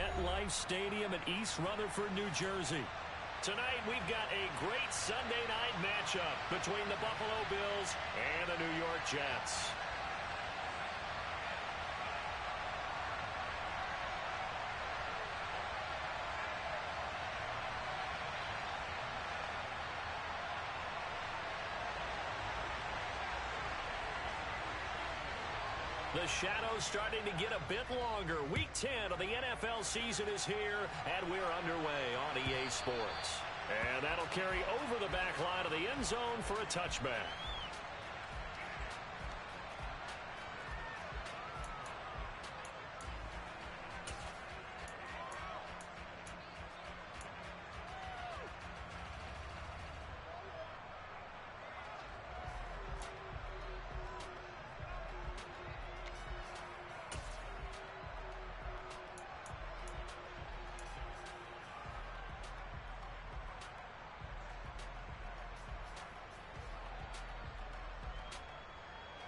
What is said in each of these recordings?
MetLife Stadium in East Rutherford, New Jersey. Tonight, we've got a great Sunday night matchup between the Buffalo Bills and the New York Jets. The shadow's starting to get a bit longer. Week 10 of the NFL season is here, and we're underway on EA Sports. And that'll carry over the back line of the end zone for a touchback.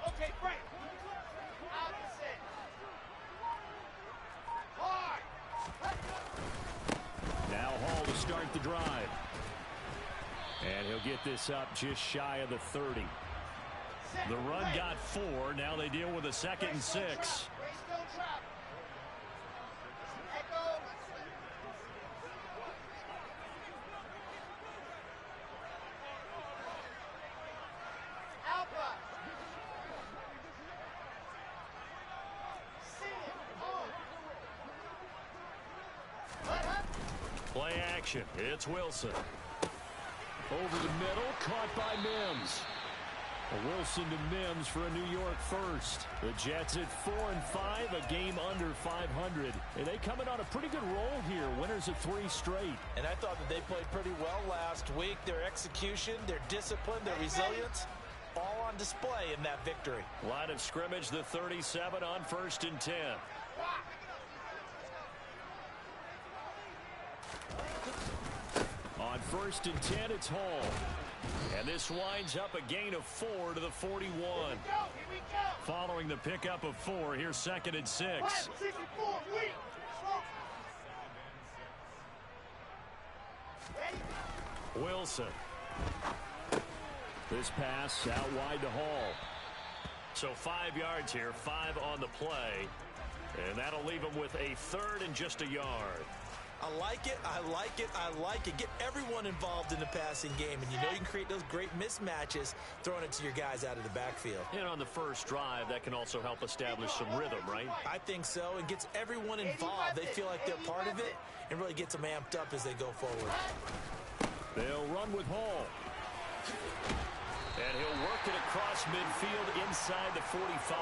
Okay, break. Opposite. Hard. Now Hall to start the drive. And he'll get this up just shy of the 30. The run got 4. Now they deal with a 2nd and 6. Play action. It's Wilson. Over the middle, caught by Mims. Wilson to Mims for a New York first. The Jets at 4-5, a game under 500. And they coming on a pretty good roll here. Winners of 3 straight. And I thought that they played pretty well last week. Their execution, their discipline, their resilience, all on display in that victory. Line of scrimmage, the 37 on 1st and 10. On 1st and 10, it's Hall. And this winds up a gain of 4 to the 41. Following the pickup of 4, here's 2nd and 6. Wilson. This pass out wide to Hall. So 5 yards here, 5 on the play. And that'll leave him with a 3rd and just a yard. I like it, I like it, I like it. Get everyone involved in the passing game, and you know you can create those great mismatches throwing it to your guys out of the backfield. And on the first drive, that can also help establish some rhythm, right? I think so, and gets everyone involved. They feel like they're part of it, and really gets them amped up as they go forward. They'll run with Hall. And he'll work it across midfield inside the 45.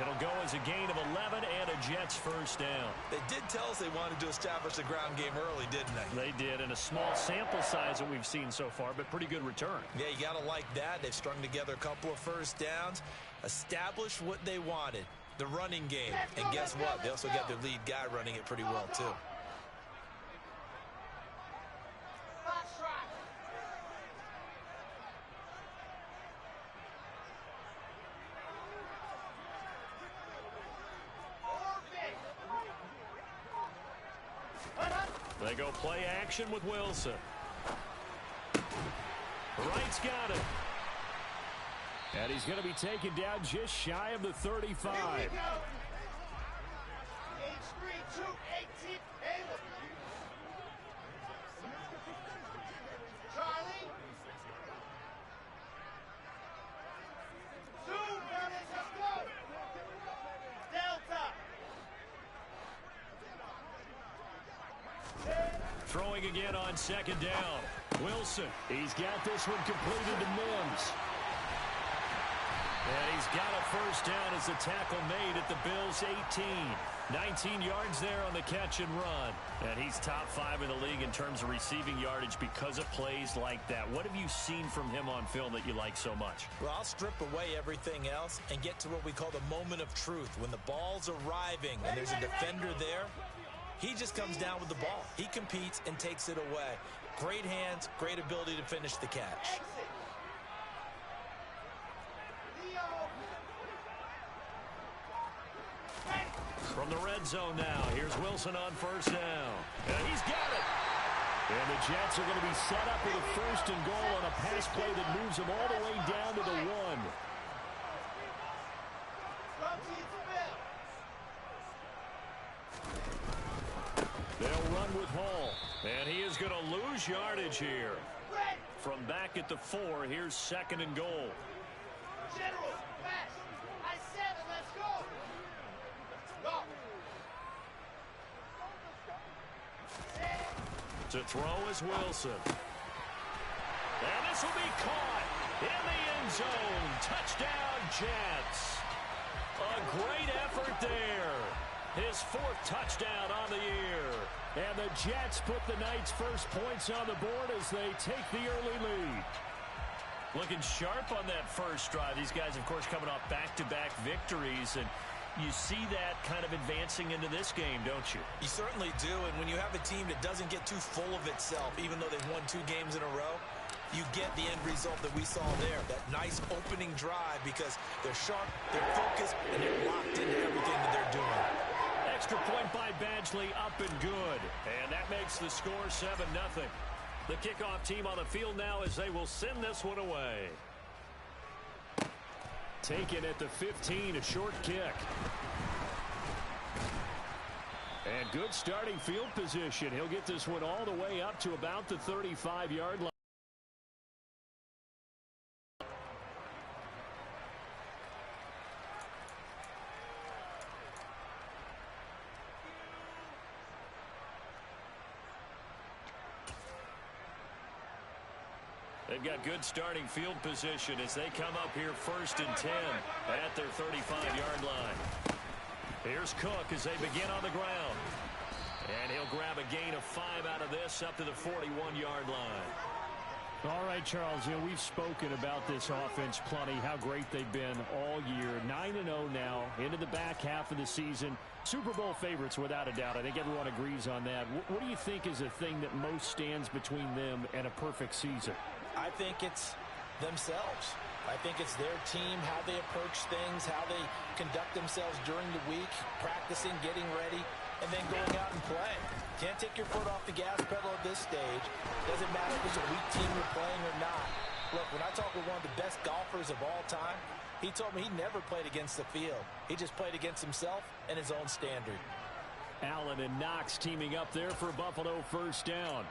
It'll go as a gain of 11 and a Jets first down. They did tell us they wanted to establish the ground game early, didn't they? They did, in a small sample size that we've seen so far, but pretty good return. Yeah, you got to like that. They've strung together a couple of first downs, established what they wanted, the running game. And guess what? They also got their lead guy running it pretty well, too. They go play action with Wilson. Wright's got it. And he's going to be taken down just shy of the 35. Charlie. Throwing again on 2nd down. Wilson, he's got this one completed to Mims. And he's got a first down as the tackle made at the Bills' 18. 19 yards there on the catch and run. And he's top 5 in the league in terms of receiving yardage because of plays like that. What have you seen from him on film that you like so much? Well, I'll strip away everything else and get to what we call the moment of truth. When the ball's arriving and there's a defender there, he just comes down with the ball. He competes and takes it away. Great hands, great ability to finish the catch. From the red zone now, here's Wilson on first down. And he's got it. And the Jets are going to be set up with a first and goal on a pass play that moves them all the way down to the 1. They'll run with Hall. And he is going to lose yardage here. From back at the 4, here's second and goal. General, fast. I-7, let's go. Go. To throw is Wilson. And this will be caught in the end zone. Touchdown, Jets. A great effort there. His 4th touchdown on the year. And the Jets put the night's first points on the board as they take the early lead. Looking sharp on that first drive. These guys, of course, coming off back-to-back victories. And you see that kind of advancing into this game, don't you? You certainly do. And when you have a team that doesn't get too full of itself, even though they've won 2 games in a row, you get the end result that we saw there. That nice opening drive because they're sharp, they're focused, and they're locked into everything that they're doing. Extra point by Badgley, up and good. And that makes the score 7-0. The kickoff team on the field now as they will send this one away. Taken at the 15, a short kick. And good starting field position. He'll get this one all the way up to about the 35-yard line. They've got good starting field position as they come up here 1st and 10 at their 35-yard line. Here's Cook as they begin on the ground. And he'll grab a gain of 5 out of this up to the 41-yard line. All right, Charles, we've spoken about this offense plenty, how great they've been all year. 9-0 now into the back half of the season. Super Bowl favorites without a doubt. I think everyone agrees on that. What do you think is the thing that most stands between them and a perfect season? I think it's themselves. I think it's their team, how they approach things, how they conduct themselves during the week, practicing, getting ready, and then going out and playing. Can't take your foot off the gas pedal at this stage. Doesn't matter if it's a weak team you're playing or not. Look, when I talk with one of the best golfers of all time, he told me he never played against the field. He just played against himself and his own standard. Allen and Knox teaming up there for Buffalo first down.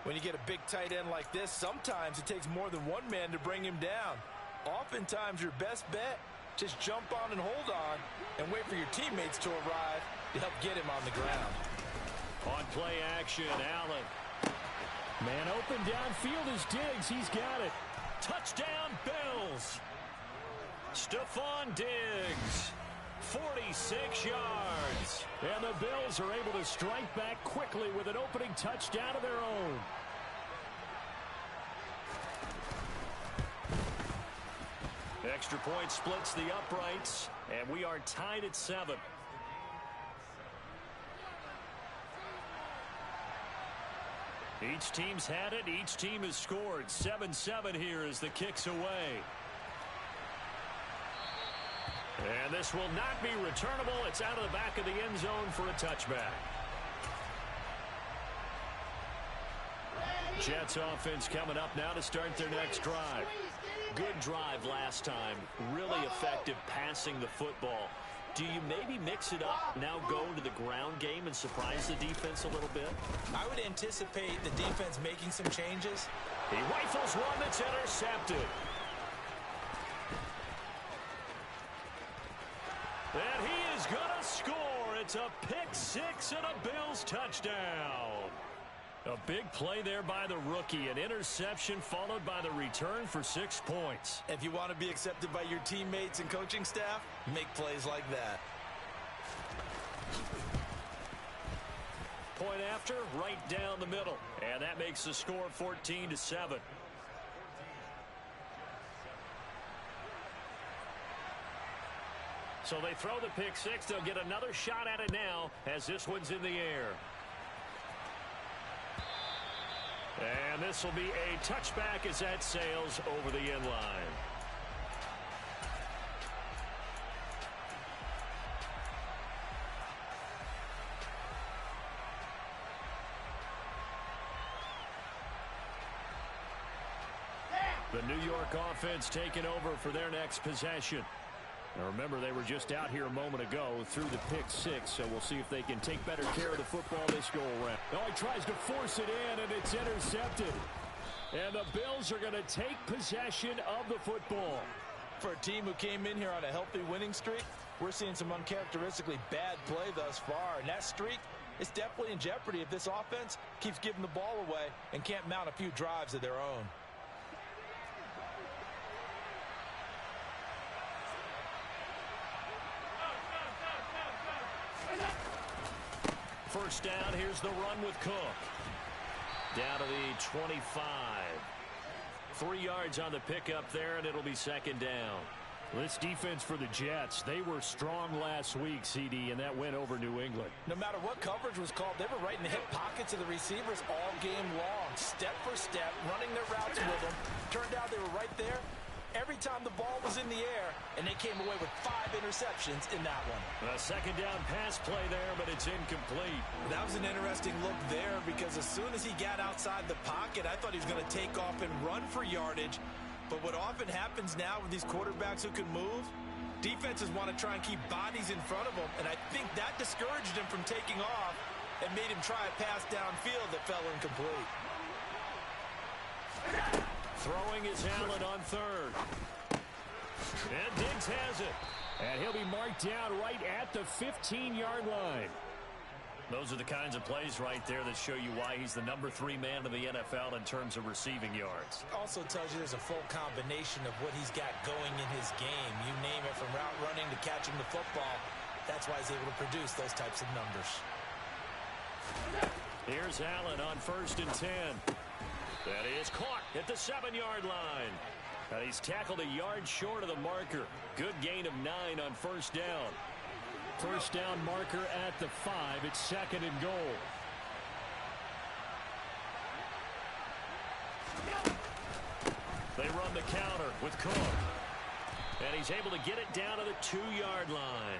When you get a big tight end like this, sometimes it takes more than one man to bring him down. Oftentimes, your best bet, just jump on and hold on and wait for your teammates to arrive to help get him on the ground. On play action, Allen. Man open downfield is Diggs. He's got it. Touchdown, Bills. Stephon Diggs. 46 yards. And the Bills are able to strike back quickly with an opening touchdown of their own. Extra point splits the uprights, and we are tied at 7. Each team's had it. Each team has scored. 7-7 here as the kick's away. And this will not be returnable. It's out of the back of the end zone for a touchback. Jets offense coming up now to start their next drive. Good drive last time. Really effective passing the football. Do you maybe mix it up, now go to the ground game and surprise the defense a little bit? I would anticipate the defense making some changes. He rifles one that's intercepted. And he is going to score. It's a pick six and a Bills touchdown. A big play there by the rookie. An interception followed by the return for 6 points. If you want to be accepted by your teammates and coaching staff, make plays like that. Point after, right down the middle. And that makes the score 14-7. So they throw the pick six. They'll get another shot at it now as this one's in the air. And this will be a touchback as that sails over the end line. The New York offense taking over for their next possession. Now remember, they were just out here a moment ago through the pick six, so we'll see if they can take better care of the football this go-around. Oh, he tries to force it in, and it's intercepted. And the Bills are going to take possession of the football. For a team who came in here on a healthy winning streak, we're seeing some uncharacteristically bad play thus far, and that streak is definitely in jeopardy if this offense keeps giving the ball away and can't mount a few drives of their own. First down, here's the run with Cook. Down to the 25. 3 yards on the pickup there, and it'll be second down. This defense for the Jets, they were strong last week, CD, and that went over New England. No matter what coverage was called, they were right in the hip pockets of the receivers all game long, step for step, running their routes with them. Turned out they were right there every time the ball was in the air, and they came away with 5 interceptions in that one. A second down pass play there, but it's incomplete. That was an interesting look there because as soon as he got outside the pocket, I thought he was going to take off and run for yardage. But what often happens now with these quarterbacks who can move, defenses want to try and keep bodies in front of them, and I think that discouraged him from taking off and made him try a pass downfield that fell incomplete. Throwing is Allen on third. And Diggs has it. And he'll be marked down right at the 15-yard line. Those are the kinds of plays right there that show you why he's the number 3 man in the NFL in terms of receiving yards. Also tells you there's a full combination of what he's got going in his game. You name it, from route running to catching the football. That's why he's able to produce those types of numbers. Here's Allen on 1st and 10. That is caught at the 7-yard line. And he's tackled a yard short of the marker. Good gain of 9 on first down. First down marker at the 5. It's second and goal. They run the counter with Cook. And he's able to get it down to the 2-yard line.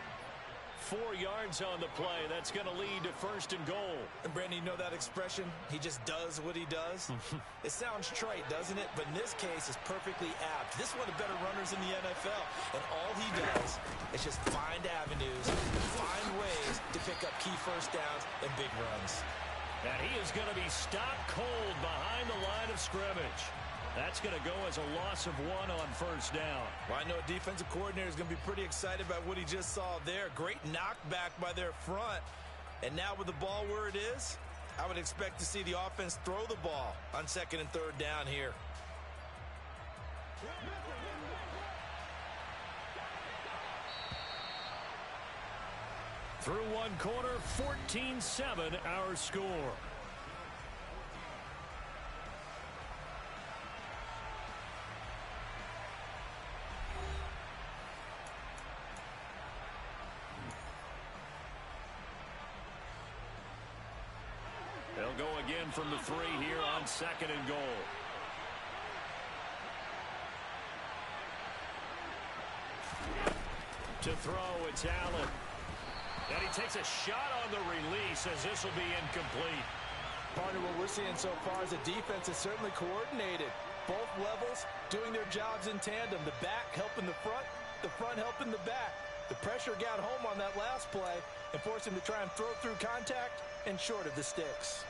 4 yards on the play. That's going to lead to first and goal. And Brandon, you know that expression? He just does what he does? It sounds trite, doesn't it? But in this case, it's perfectly apt. This is one of the better runners in the NFL. And all he does is just find avenues, find ways to pick up key first downs and big runs. And he is going to be stopped cold behind the line of scrimmage. That's going to go as a loss of 1 on first down. Well, I know a defensive coordinator is going to be pretty excited about what he just saw there. Great knockback by their front. And now with the ball where it is, I would expect to see the offense throw the ball on 2nd and 3rd down here. Through one quarter, 14-7 our score. They'll go again from the 3 here on 2nd and goal. To throw, it's Allen. And he takes a shot on the release as this will be incomplete. Partner, what we're seeing so far is the defense is certainly coordinated. Both levels doing their jobs in tandem. The back helping the front helping the back. The pressure got home on that last play and forced him to try and throw through contact and short of the sticks.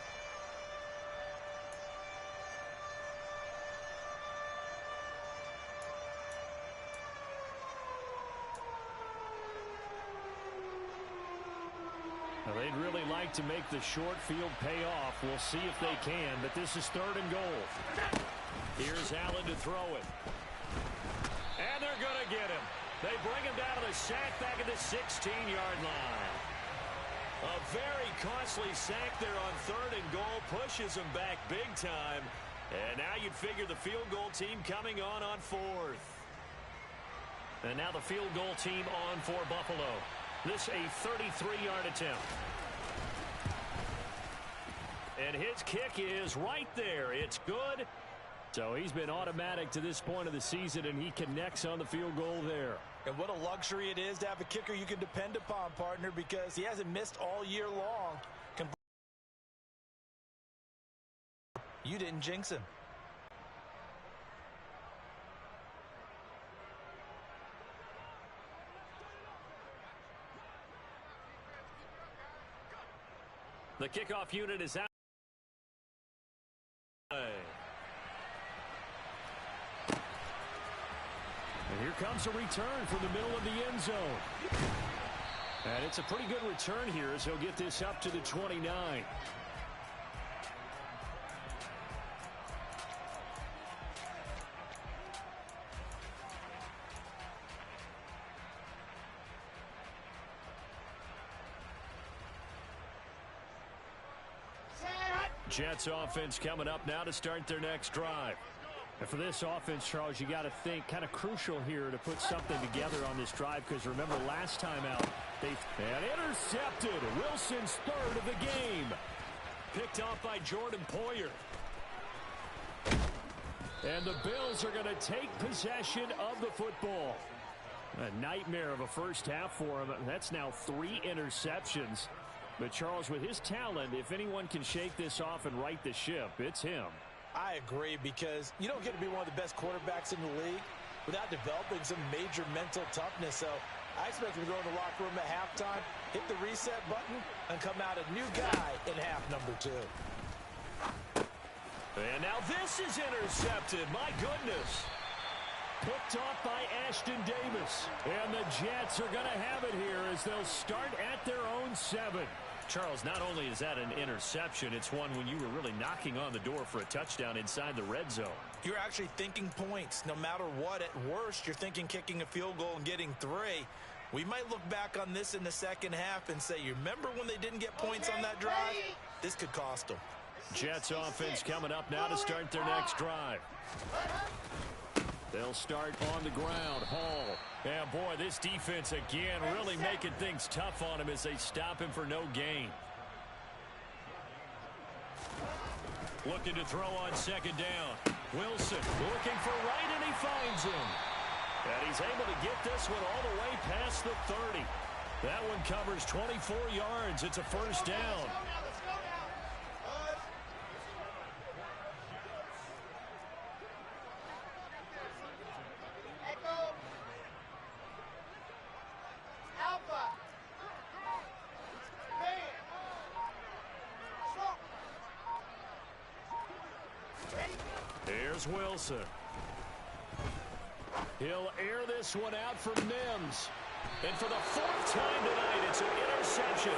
Now, they'd really like to make the short field pay off. We'll see if they can, but this is 3rd and goal. Here's Allen to throw it. And they're going to get him. They bring him down to the sack back at the 16-yard line. A very costly sack there on 3rd and goal. Pushes him back big time. And now you'd figure the field goal team coming on 4th. And now the field goal team on for Buffalo. This a 33-yard attempt. And his kick is right there. It's good. So he's been automatic to this point of the season, and he connects on the field goal there. And what a luxury it is to have a kicker you can depend upon, partner, because he hasn't missed all year long. You didn't jinx him. The kickoff unit is out. And here comes a return from the middle of the end zone. And it's a pretty good return here as he'll get this up to the 29. Jets offense coming up now to start their next drive. And for this offense, Charles, you got to think kind of crucial here to put something together on this drive, because remember last time out, they intercepted. Wilson's third of the game. Picked off by Jordan Poyer. And the Bills are going to take possession of the football. A nightmare of a first half for him. That's now 3 interceptions. But, Charles, with his talent, if anyone can shake this off and right the ship, it's him. I agree, because you don't get to be one of the best quarterbacks in the league without developing some major mental toughness. So I expect him to go in the locker room at halftime, hit the reset button, and come out a new guy in half number 2. And now this is intercepted. My goodness. Picked off by Ashton Davis. And the Jets are going to have it here as they'll start at their own 7. Charles, not only is that an interception, it's one when you were really knocking on the door for a touchdown inside the red zone. You're actually thinking points. No matter what, at worst, you're thinking kicking a field goal and getting 3. We might look back on this in the second half and say, you remember when they didn't get points on that drive? This could cost them. Jets offense coming up now to start their next drive. They'll start on the ground. Hall. And, boy, this defense, again, really making things tough on him as they stop him for no gain. Looking to throw on second down. Wilson looking for right, and he finds him. And he's able to get this one all the way past the 30. That one covers 24 yards. It's a first down. Here's Wilson. He'll air this one out for Mims. And for the 4th time tonight, it's an interception.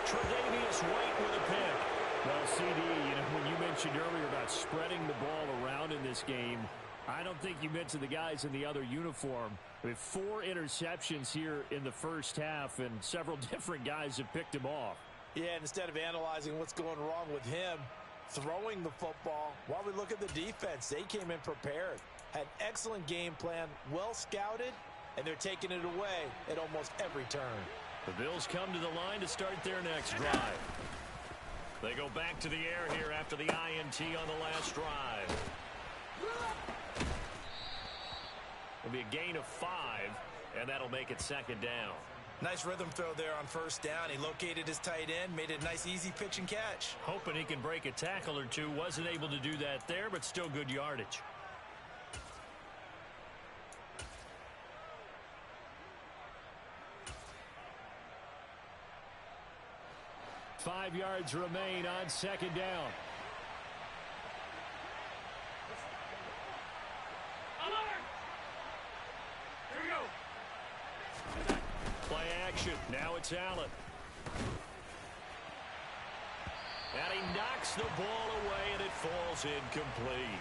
Tre'Davious White with a pick. Well, CD, when you mentioned earlier about spreading the ball around in this game, I don't think you mentioned the guys in the other uniform. We have 4 interceptions here in the first half, and several different guys have picked him off. Yeah, and instead of analyzing what's going wrong with him, throwing the football, while we look at the defense, they came in prepared, had excellent game plan, well scouted, and they're taking it away at almost every turn. The Bills come to the line to start their next drive. They go back to the air here after the INT on the last drive. It'll be a gain of 5, and that'll make it second down. Nice rhythm throw there on first down. He located his tight end, made it a nice, easy pitch and catch. Hoping he can break a tackle or two. Wasn't able to do that there, but still good yardage. Five yards remain on second down. Play action. Now it's Allen. And he knocks the ball away, and it falls incomplete.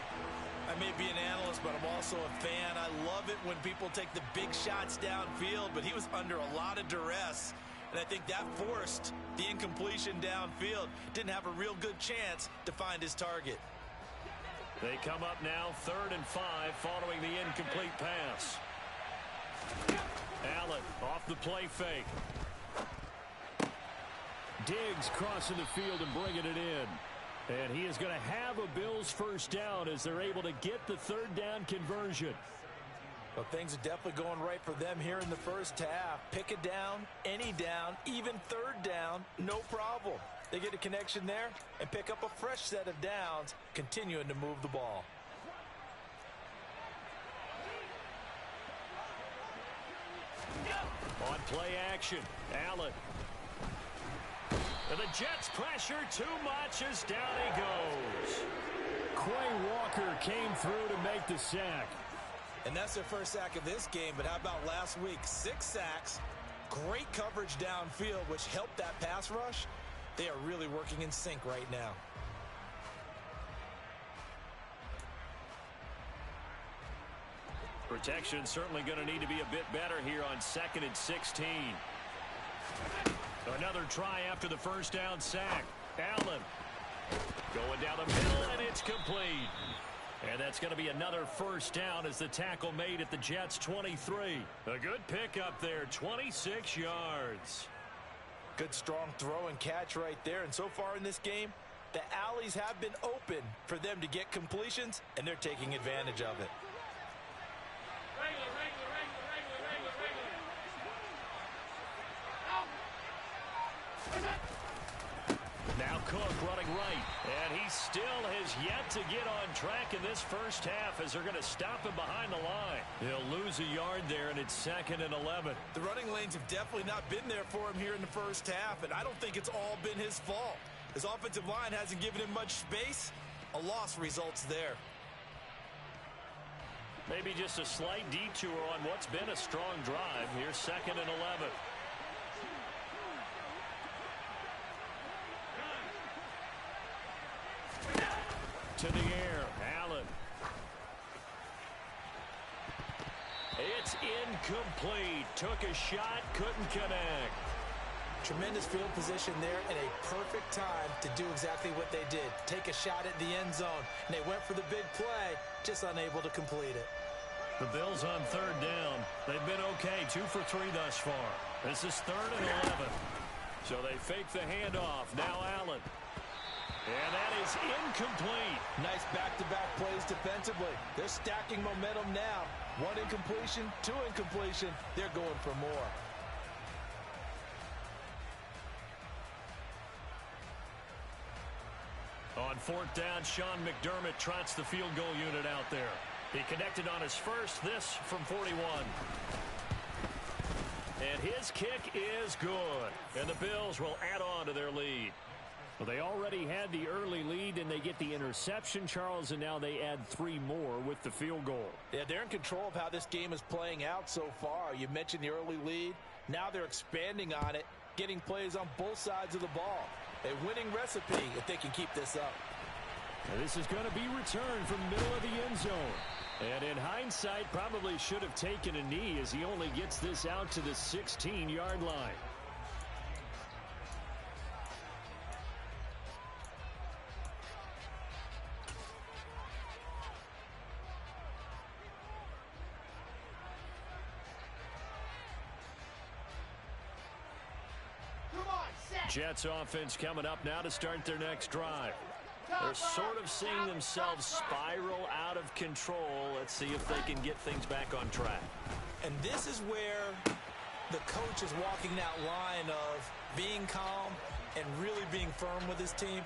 I may be an analyst, but I'm also a fan. I love it when people take the big shots downfield, but he was under a lot of duress. And I think that forced the incompletion downfield. Didn't have a real good chance to find his target. They come up now 3rd and 5 following the incomplete pass. Allen off the play fake. Diggs crossing the field and bringing it in. And he is going to have a Bills first down as they're able to get the 3rd down conversion. Well, things are definitely going right for them here in the first half. Pick a down, any down, even 3rd down, no problem. They get a connection there and pick up a fresh set of downs, continuing to move the ball. On play action, Allen. And the Jets pressure too much as down he goes. Quay Walker came through to make the sack. And that's their first sack of this game, but how about last week? 6 sacks, great coverage downfield, which helped that pass rush. They are really working in sync right now. Protection certainly going to need to be a bit better here on 2nd and 16. Another try after the first down sack. Allen going down the middle, and it's complete. And that's going to be another first down as the tackle made at the Jets' 23. A good pickup there, 26 yards. Good strong throw and catch right there. And so far in this game, the alleys have been open for them to get completions, and they're taking advantage of it. Now Cook running right, and he still has yet to get on track in this first half as they're going to stop him behind the line. He'll lose a yard there, and it's 2nd and 11. The running lanes have definitely not been there for him here in the first half, and I don't think it's all been his fault. His offensive line hasn't given him much space. A loss results there. Maybe just a slight detour on what's been a strong drive. Here's 2nd and 11. To the air, Allen. It's incomplete. Took a shot, couldn't connect. Tremendous field position there and a perfect time to do exactly what they did. Take a shot at the end zone. And they went for the big play, just unable to complete it. The Bills on 3rd down. They've been okay, 2 for 3 thus far. This is 3rd and 11. So they fake the handoff. Now Allen. And that is incomplete. Nice back-to-back plays defensively. They're stacking momentum now. 1 incompletion, 2 incompletion. They're going for more. On 4th down, Sean McDermott trots the field goal unit out there. He connected on his first, this from 41. And his kick is good. And the Bills will add on to their lead. Well, they already had the early lead, and they get the interception, Charles, and now they add 3 more with the field goal. Yeah, they're in control of how this game is playing out so far. You mentioned the early lead. Now they're expanding on it, getting plays on both sides of the ball. A winning recipe if they can keep this up. And this is going to be returned from the middle of the end zone. And in hindsight, probably should have taken a knee as he only gets this out to the 16-yard line. Jets offense coming up now to start their next drive. They're sort of seeing themselves spiral out of control. Let's see if they can get things back on track. And this is where the coach is walking that line of being calm and really being firm with his team.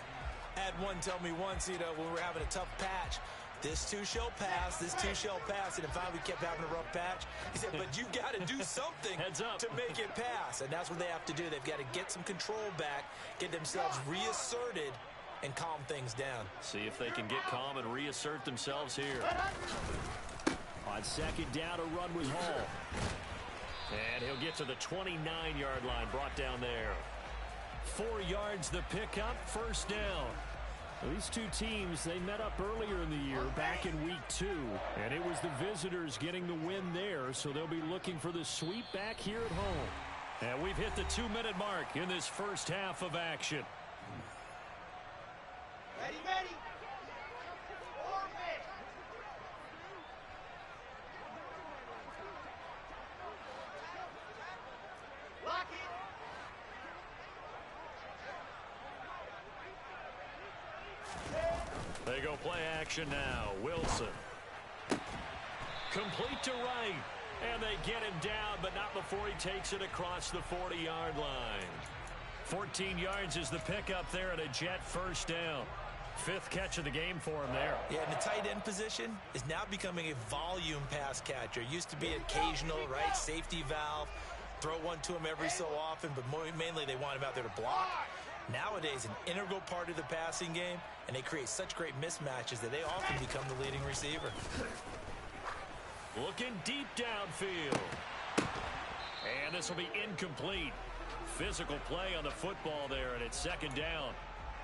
I had one tell me once, when we were having a tough patch, this too shall pass, this too shall pass. And if we kept having a rough patch, he said, but you've got to do something to make it pass. And that's what they have to do. They've got to get some control back, get themselves reasserted, and calm things down. See if they can get calm and reassert themselves here. On 2nd down, a run with Hall. And he'll get to the 29-yard line, brought down there. 4 yards the pickup, first down. These two teams, they met up earlier in the year, back in week 2. And it was the visitors getting the win there, so they'll be looking for the sweep back here at home. And we've hit the 2-minute mark in this first half of action. Ready, ready. 4 minutes. Lock it. They go play action now. Wilson. Complete to right. And they get him down, but not before he takes it across the 40-yard line. 14 yards is the pickup there at a Jet first down. 5th catch of the game for him there. Yeah, and the tight end position is now becoming a volume pass catcher. Used to be occasional, right? Safety valve. Throw one to him every so often, but mainly they want him out there to block. Nowadays, an integral part of the passing game, and they create such great mismatches that they often become the leading receiver. Looking deep downfield. And this will be incomplete. Physical play on the football there, and it's second down.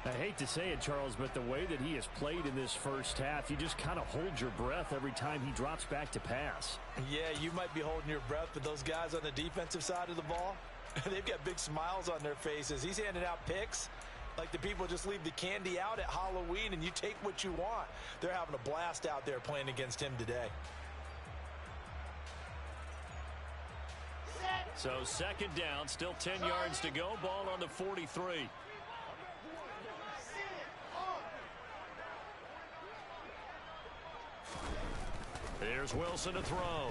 I hate to say it, Charles, but the way that he has played in this first half, you just kind of hold your breath every time he drops back to pass. Yeah, you might be holding your breath, but those guys on the defensive side of the ball, they've got big smiles on their faces. He's handing out picks like the people just leave the candy out at Halloween and you take what you want. They're having a blast out there playing against him today. So second down, still 10 yards to go. Ball on the 43. Here's Wilson to throw.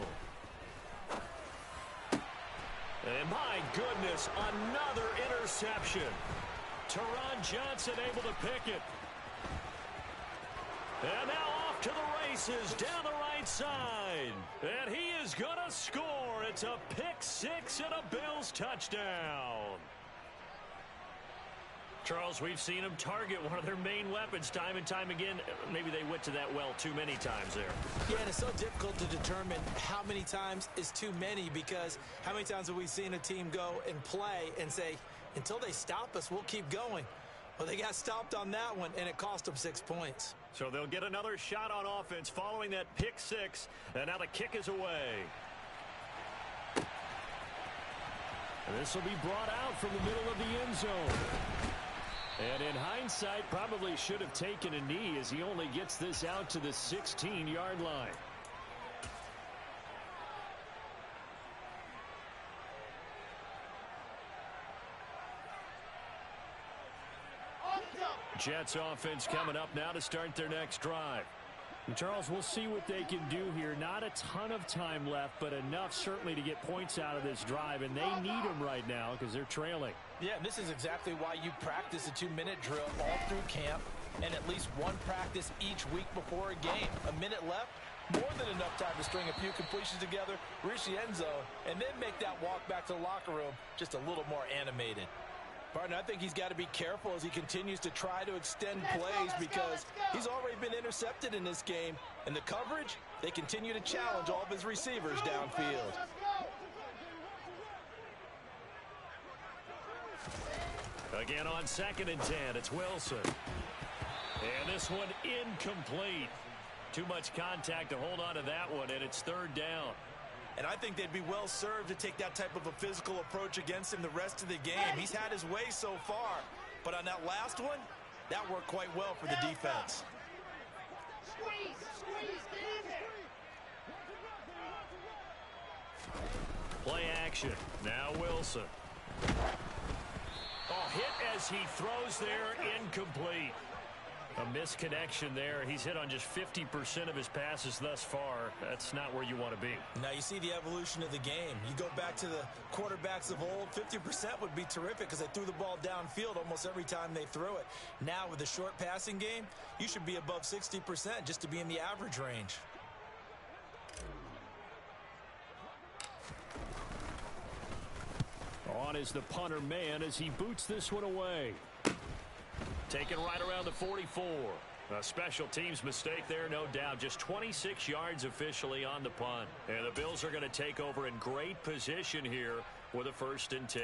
And my goodness, another interception. Teron Johnson able to pick it. And now off to the races down the right side. And he is going to score. It's a pick six and a Bills touchdown. Charles, we've seen them target one of their main weapons time and time again. Maybe they went to that well too many times there. Yeah, and it's so difficult to determine how many times is too many, because how many times have we seen a team go and play and say, until they stop us, we'll keep going. Well, they got stopped on that one, and it cost them 6 points. So they'll get another shot on offense following that pick six, and now the kick is away. And this will be brought out from the middle of the end zone. And in hindsight, probably should have taken a knee as he only gets this out to the 16-yard line. Jets offense coming up now to start their next drive. And Charles, we'll see what they can do here. Not a ton of time left, but enough certainly to get points out of this drive, and they need them right now because they're trailing. Yeah, and this is exactly why you practice a 2-minute drill all through camp and at least one practice each week before a game. A minute left, more than enough time to string a few completions together, reach the end zone, and then make that walk back to the locker room just a little more animated. Partner, I think he's got to be careful as he continues to try to extend plays because he's already been intercepted in this game. And the coverage, they continue to challenge all of his receivers downfield. Again on 2nd and 10, it's Wilson. And this one incomplete. Too much contact to hold on to that one, and it's 3rd down. And I think they'd be well served to take that type of a physical approach against him the rest of the game. He's had his way so far. But on that last one, that worked quite well for the defense. Squeeze, get in there. Play action. Now Wilson. Oh, hit as he throws there, incomplete. A misconnection there. He's hit on just 50% of his passes thus far. That's not where you want to be. Now you see the evolution of the game. You go back to the quarterbacks of old, 50% would be terrific because they threw the ball downfield almost every time they threw it. Now with the short passing game, you should be above 60% just to be in the average range. On is the punter man as he boots this one away. Taken right around the 44. A special teams mistake there, no doubt. Just 26 yards officially on the punt. And the Bills are going to take over in great position here with a 1st and 10.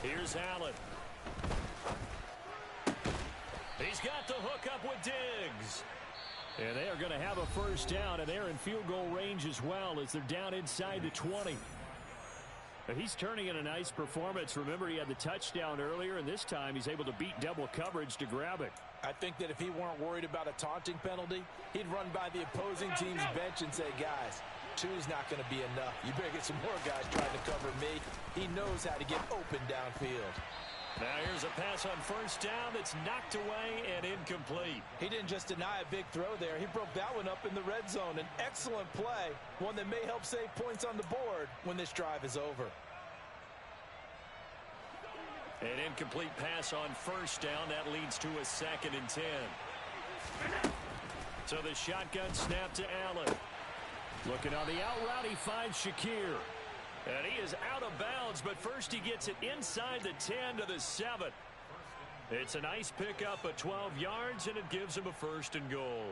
Here's Allen. He's got the hook up with Diggs. And they are going to have a 1st down, and they're in field goal range as well as they're down inside the 20. But he's turning in a nice performance. Remember, he had the touchdown earlier, and this time he's able to beat double coverage to grab it. I think that if he weren't worried about a taunting penalty, he'd run by the opposing team's bench and say, guys, 2's not going to be enough. You better get some more guys trying to cover me. He knows how to get open downfield. Now here's a pass on 1st down that's knocked away and incomplete. He didn't just deny a big throw there. He broke that one up in the red zone. An excellent play, one that may help save points on the board when this drive is over. An incomplete pass on 1st down. That leads to a 2nd and 10. So the shotgun snap to Allen. Looking on the out route, he finds Shakir. And he is out of bounds, but first he gets it inside the 10 to the 7. It's a nice pickup of 12 yards, and it gives him a 1st and goal.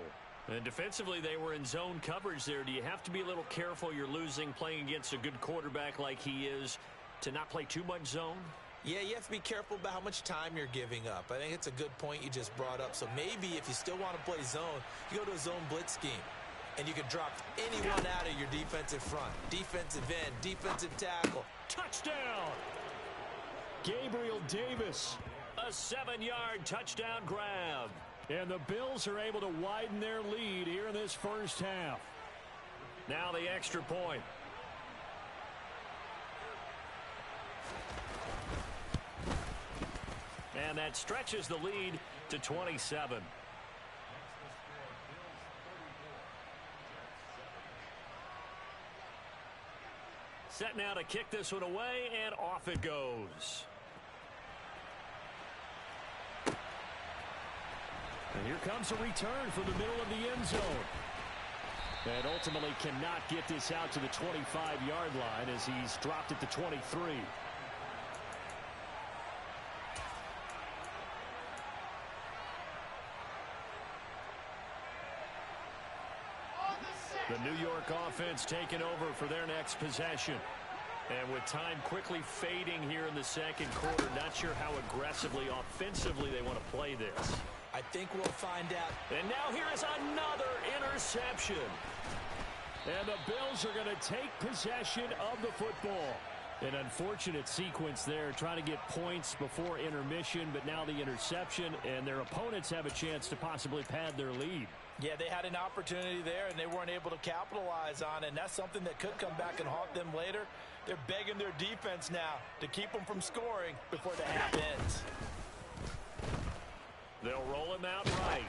And defensively, they were in zone coverage there. Do you have to be a little careful you're losing playing against a good quarterback like he is to not play too much zone? Yeah, you have to be careful about how much time you're giving up. I think it's a good point you just brought up. So maybe if you still want to play zone, you go to a zone blitz scheme. And you can drop anyone out of your defensive front. Defensive end, defensive tackle. Touchdown! Gabriel Davis, a 7-yard touchdown grab. And the Bills are able to widen their lead here in this first half. Now the extra point. And that stretches the lead to 27. Set now to kick this one away, and off it goes. And here comes a return from the middle of the end zone. And ultimately cannot get this out to the 25-yard line as he's dropped it to 23. The New York offense taking over for their next possession. And with time quickly fading here in the second quarter, not sure how aggressively, offensively they want to play this. I think we'll find out. And now here is another interception. And the Bills are going to take possession of the football. An unfortunate sequence there, trying to get points before intermission, but now the interception, and their opponents have a chance to possibly pad their lead. Yeah, they had an opportunity there, and they weren't able to capitalize on it, and that's something that could come back and haunt them later. They're begging their defense now to keep them from scoring before the half ends. They'll roll him out right.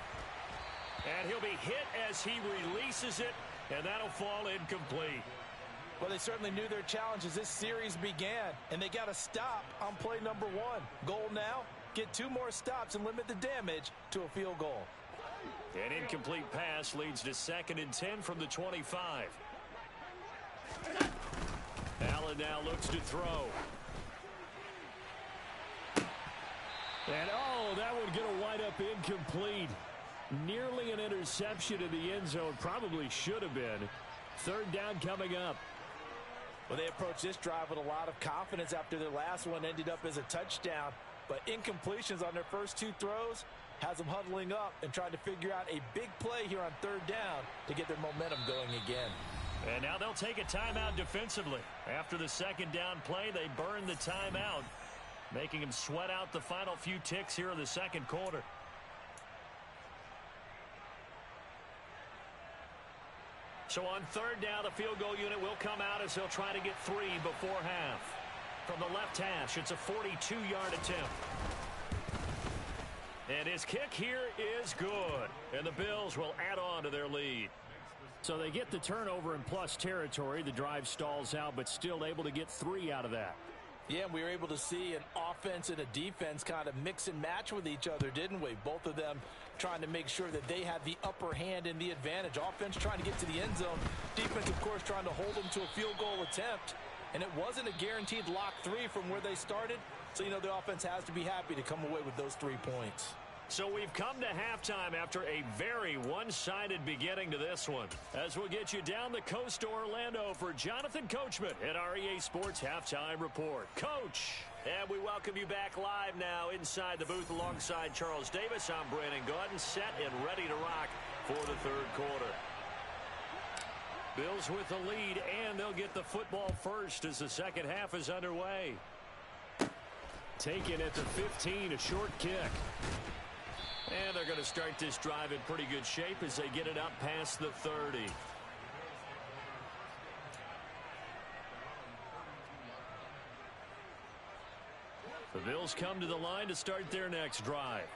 And he'll be hit as he releases it, and that'll fall incomplete. Well, they certainly knew their challenge as this series began, and they got to stop on play number 1. Goal now, get 2 more stops and limit the damage to a field goal. An incomplete pass leads to 2nd and 10 from the 25. Allen now looks to throw. And, oh, that would get a wind-up incomplete. Nearly an interception in the end zone. Probably should have been. 3rd down coming up. Well, they approached this drive with a lot of confidence after their last one ended up as a touchdown. But incompletions on their first 2 throws has them huddling up and trying to figure out a big play here on 3rd down to get their momentum going again. And now they'll take a timeout defensively. After the 2nd down play, they burn the timeout, making them sweat out the final few ticks here in the second quarter. So on 3rd down, the field goal unit will come out as they'll try to get 3 before half. From the left hash, it's a 42-yard attempt. And his kick here is good. And the Bills will add on to their lead. So they get the turnover in plus territory. The drive stalls out, but still able to get 3 out of that. Yeah, we were able to see an offense and a defense kind of mix and match with each other, didn't we? Both of them trying to make sure that they had the upper hand and the advantage. Offense trying to get to the end zone. Defense, of course, trying to hold them to a field goal attempt. And it wasn't a guaranteed lock 3 from where they started. So, you know, the offense has to be happy to come away with those 3 points. So we've come to halftime after a very one-sided beginning to this one. As we'll get you down the coast to Orlando for Jonathan Coachman at our EA Sports Halftime Report. Coach, and we welcome you back live now inside the booth alongside Charles Davis. I'm Brandon Gaudin, set and ready to rock for the 3rd quarter. Bills with the lead, and they'll get the football first as the second half is underway. Taken at the 15, a short kick. And they're going to start this drive in pretty good shape as they get it up past the 30. The Bills come to the line to start their next drive.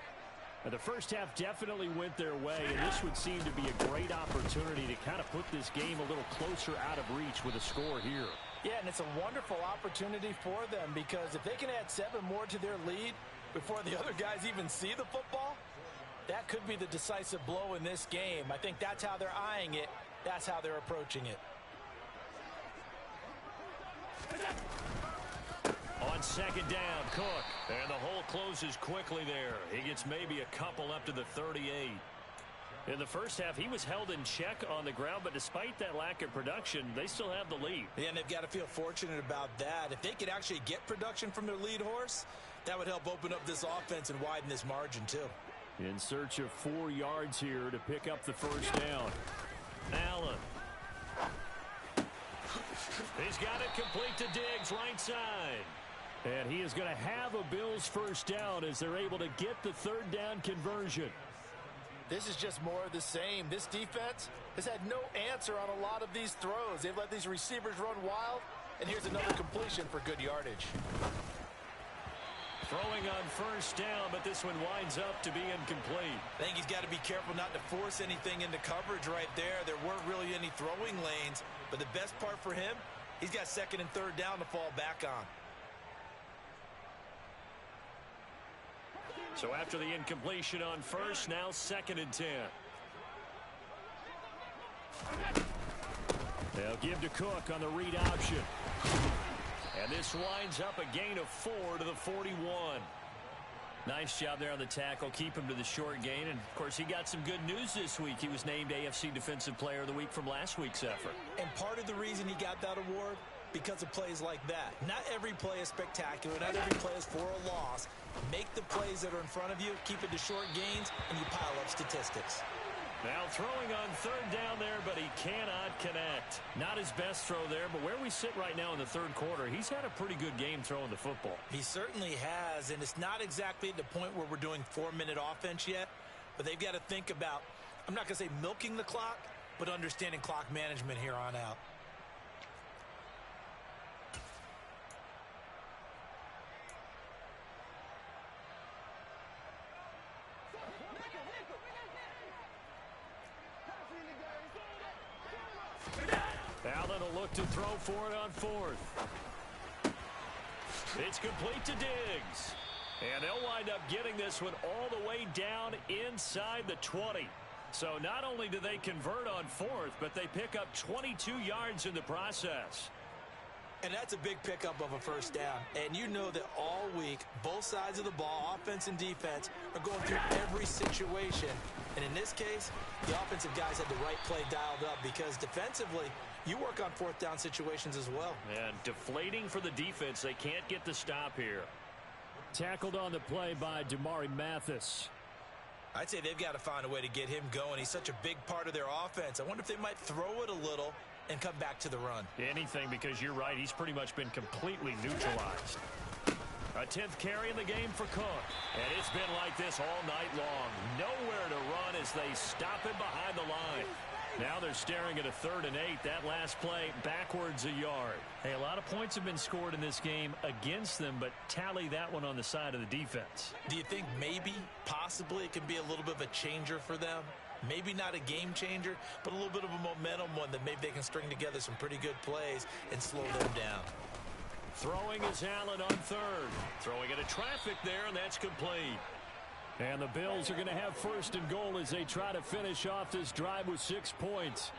And the first half definitely went their way, and this would seem to be a great opportunity to kind of put this game a little closer out of reach with a score here. Yeah, and it's a wonderful opportunity for them because if they can add 7 more to their lead before the other guys even see the football, That could be the decisive blow in this game. I think that's how they're eyeing it. That's how they're approaching it. On second down, Cook. And the hole closes quickly there. He gets maybe a couple up to the 38. In the first half, he was held in check on the ground, but despite that lack of production, they still have the lead. Yeah, and they've got to feel fortunate about that. If they could actually get production from their lead horse, that would help open up this offense and widen this margin too. In search of 4 yards here to pick up the first down. Allen. He's got it complete to Diggs, right side. And he is going to have a Bills first down as they're able to get the third down conversion. This is just more of the same. This defense has had no answer on a lot of these throws. They've let these receivers run wild, and here's another completion for good yardage. Throwing on first down, but this one winds up to be incomplete. I think he's got to be careful not to force anything into coverage right there. There weren't really any throwing lanes, but the best part for him, he's got second and third down to fall back on. So after the incompletion on first, now second and 10. They'll give to Cook on the read option. And this winds up a gain of 4 to the 41. Nice job there on the tackle. Keep him to the short gain. And, of course, he got some good news this week. He was named AFC Defensive Player of the Week from last week's effort. And part of the reason he got that award, because of plays like that. Not every play is spectacular. Not every play is for a loss. Make the plays that are in front of you, keep it to short gains, and you pile up statistics. Now throwing on third down there, but he cannot connect. Not his best throw there, but where we sit right now in the third quarter, he's had a pretty good game throwing the football. He certainly has, and it's not exactly at the point where we're doing 4-minute offense yet, but they've got to think about, I'm not going to say milking the clock, but understanding clock management here on out. Allen will look to throw for it on fourth. It's complete to Diggs. And they'll wind up getting this one all the way down inside the 20. So not only do they convert on fourth, but they pick up 22 yards in the process. And that's a big pickup of a first down. And you know that all week, both sides of the ball, offense and defense, are going through every situation. And in this case, the offensive guys had the right play dialed up because defensively, you work on fourth down situations as well. And deflating for the defense. They can't get the stop here. Tackled on the play by Damari Mathis. I'd say they've got to find a way to get him going. He's such a big part of their offense. I wonder if they might throw it a little and come back to the run. Anything, because you're right. He's pretty much been completely neutralized. A 10th carry in the game for Cook. And it's been like this all night long. Nowhere to run as they stop him behind the line. Now they're staring at a 3rd and 8. That last play backwards a yard. Hey, a lot of points have been scored in this game against them, but tally that one on the side of the defense. Do you think maybe, possibly, it can be a little bit of a changer for them? Maybe not a game changer, but a little bit of a momentum one that maybe they can string together some pretty good plays and slow them down. Throwing is Allen on third. Throwing into traffic there, and that's complete. And the Bills are going to have first and goal as they try to finish off this drive with 6 points.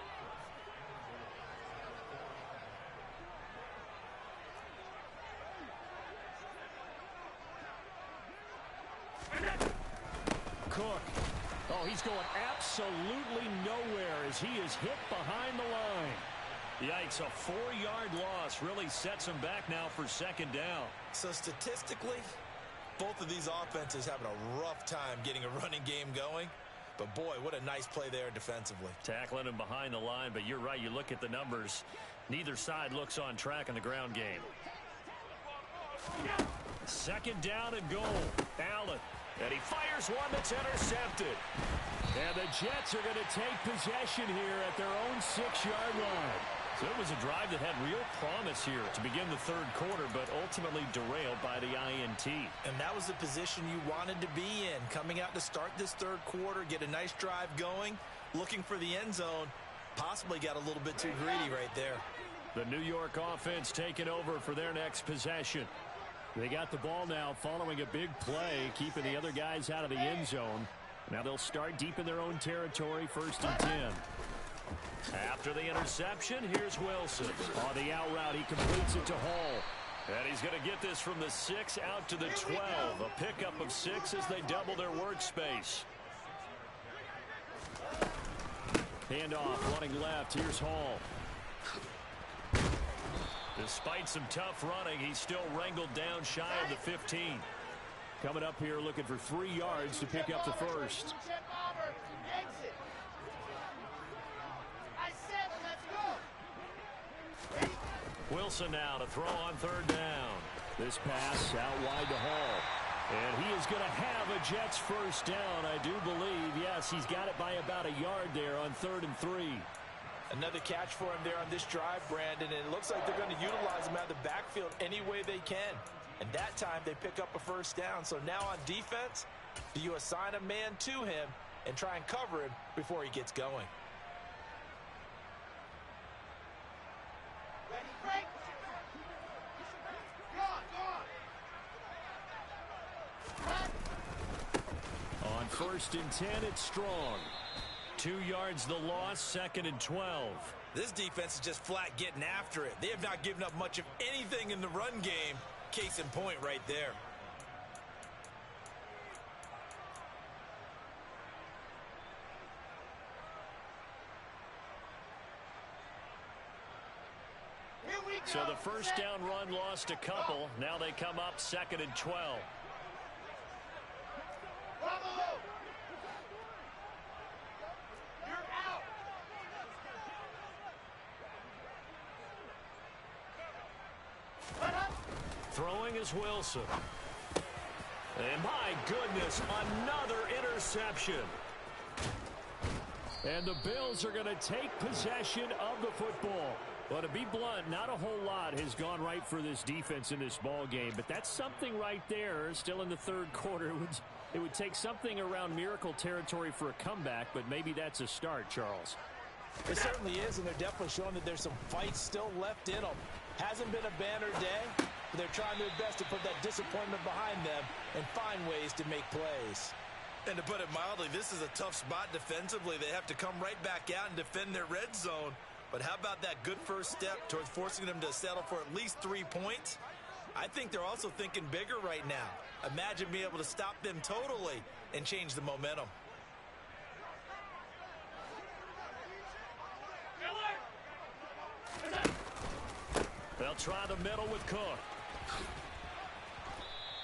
Cook. Oh, he's going absolutely nowhere as he is hit behind the line. Yikes, a 4-yard loss really sets him back now for second down. So statistically, both of these offenses having a rough time getting a running game going. But, boy, what a nice play there defensively. Tackling him behind the line, but you're right. You look at the numbers. Neither side looks on track in the ground game. Second down and goal. Allen. And he fires one that's intercepted. And the Jets are going to take possession here at their own 6-yard line. So it was a drive that had real promise here to begin the third quarter, but ultimately derailed by the INT. And that was the position you wanted to be in. Coming out to start this third quarter, get a nice drive going, looking for the end zone. Possibly got a little bit too greedy right there. The New York offense taking over for their next possession. They got the ball now following a big play, keeping the other guys out of the end zone. Now they'll start deep in their own territory, 1st and 10. After the interception, here's Wilson. On the out route, he completes it to Hall. And he's going to get this from the 6 out to the 12. A pickup of 6 as they double their workspace. Handoff, running left. Here's Hall. Despite some tough running, he's still wrangled down shy of the 15. Coming up here looking for 3 yards to pick up the first. Wilson now to throw on 3rd down. This pass out wide to Hall. And he is going to have a Jets first down, I do believe. Yes, he's got it by about a yard there on 3rd and 3. Another catch for him there on this drive, Brandon, and it looks like they're going to utilize him out of the backfield any way they can. And that time they pick up a first down. So now on defense, do you assign a man to him and try and cover him before he gets going? On 1st and 10, it's Strong. 2 yards the loss, 2nd and 12. This defense is just flat getting after it. They have not given up much of anything in the run game. Case in point right there. So the first down run lost a couple. Now they come up 2nd and 12. Throwing is Wilson. And my goodness, another interception. And the Bills are going to take possession of the football. Well, to be blunt, not a whole lot has gone right for this defense in this ball game, but that's something right there. Still in the 3rd quarter. It would take something around miracle territory for a comeback, but maybe that's a start, Charles. It certainly is, and they're definitely showing that there's some fight still left in them. Hasn't been a banner day, but they're trying their best to put that disappointment behind them and find ways to make plays. And to put it mildly, this is a tough spot defensively. They have to come right back out and defend their red zone. But how about that good first step towards forcing them to settle for at least 3 points? I think they're also thinking bigger right now. Imagine being able to stop them totally and change the momentum. They'll try the middle with Cook.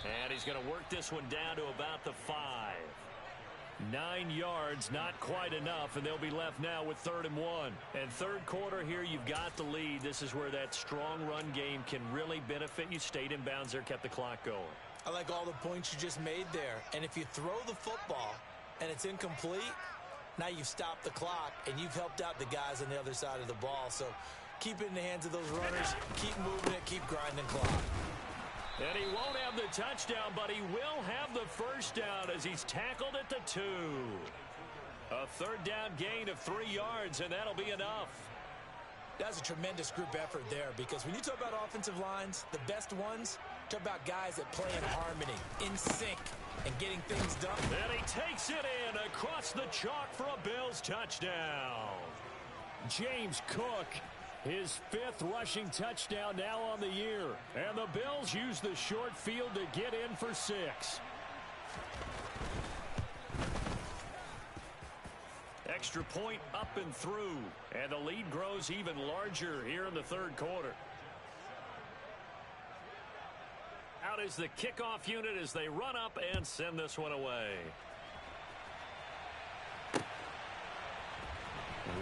And he's going to work this one down to about the 5. 9 yards, not quite enough, and they'll be left now with 3rd and 1. And 3rd quarter here, you've got the lead. This is where that strong run game can really benefit you. Stayed in bounds there, kept the clock going. I like all the points you just made there. And if you throw the football and it's incomplete, now you've stopped the clock and you've helped out the guys on the other side of the ball. So keep it in the hands of those runners. Keep moving it. Keep grinding clock. And he won't have the touchdown, but he will have the first down as he's tackled at the 2. A 3rd down gain of 3 yards, and that'll be enough. That's a tremendous group effort there, because when you talk about offensive lines, the best ones, talk about guys that play in harmony, in sync, and getting things done. And he takes it in across the chalk for a Bills touchdown. James Cook, his 5th rushing touchdown now on the year. And the Bills use the short field to get in for 6. Extra point up and through. And the lead grows even larger here in the 3rd quarter. Out is the kickoff unit as they run up and send this one away.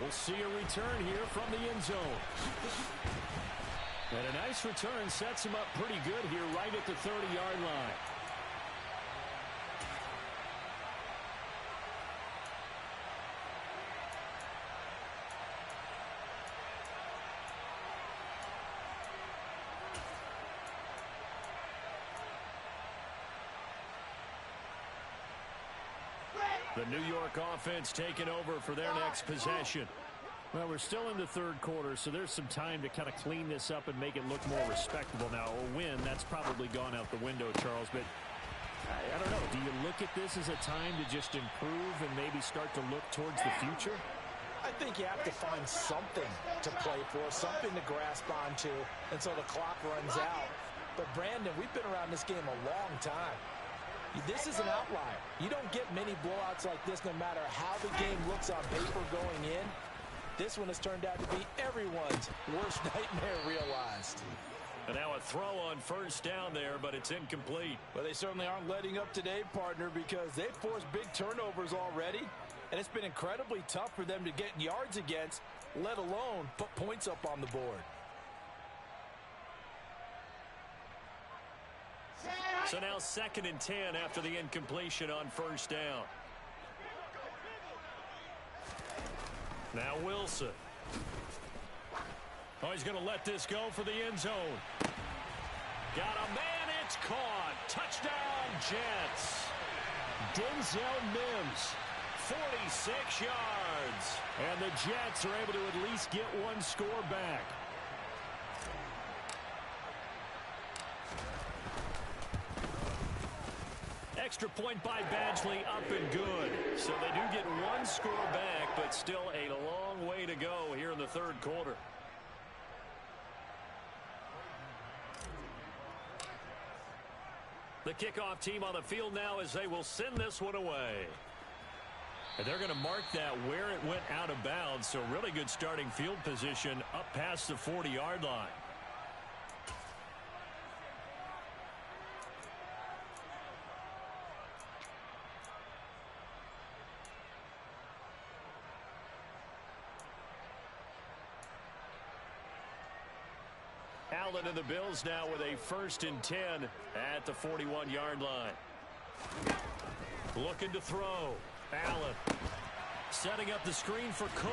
We'll see a return here from the end zone. And a nice return sets him up pretty good here right at the 30-yard line. The New York offense taking over for their next possession. Well, we're still in the 3rd quarter, so there's some time to kind of clean this up and make it look more respectable now. A win, that's probably gone out the window, Charles. But I don't know. Do you look at this as a time to just improve and maybe start to look towards the future? I think you have to find something to play for, something to grasp onto until the clock runs out. But, Brandon, we've been around this game a long time. This is an outlier. You don't get many blowouts like this no matter how the game looks on paper going in. This one has turned out to be everyone's worst nightmare realized. And now a throw on first down there, but it's incomplete. Well, they certainly aren't letting up today, partner, because they've forced big turnovers already. And it's been incredibly tough for them to get yards against, let alone put points up on the board. So now 2nd and 10 after the incompletion on first down. Now Wilson. Oh, he's going to let this go for the end zone. Got a man, it's caught. Touchdown, Jets. Denzel Mims, 46 yards. And the Jets are able to at least get one score back. Extra point by Badgley, up and good. So they do get one score back, but still a long way to go here in the third quarter. The kickoff team on the field now as they will send this one away. And they're going to mark that where it went out of bounds. So really good starting field position up past the 40-yard line. Allen and the Bills now with a 1st and 10 at the 41-yard line. Looking to throw. Allen setting up the screen for Cook.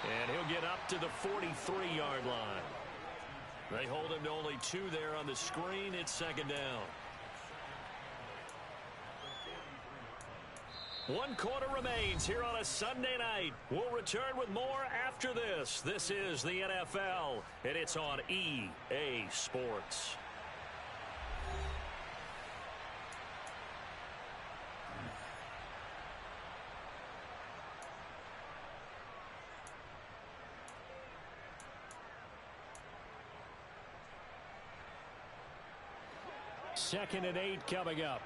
And he'll get up to the 43-yard line. They hold him to only 2 there on the screen. It's 2nd down. 1 quarter remains here on a Sunday night. We'll return with more after this. This is the NFL, and it's on EA Sports. Second and 8 coming up.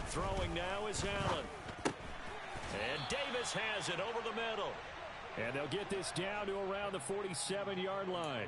Throwing now is Allen. And Davis has it over the middle. And they'll get this down to around the 47-yard line.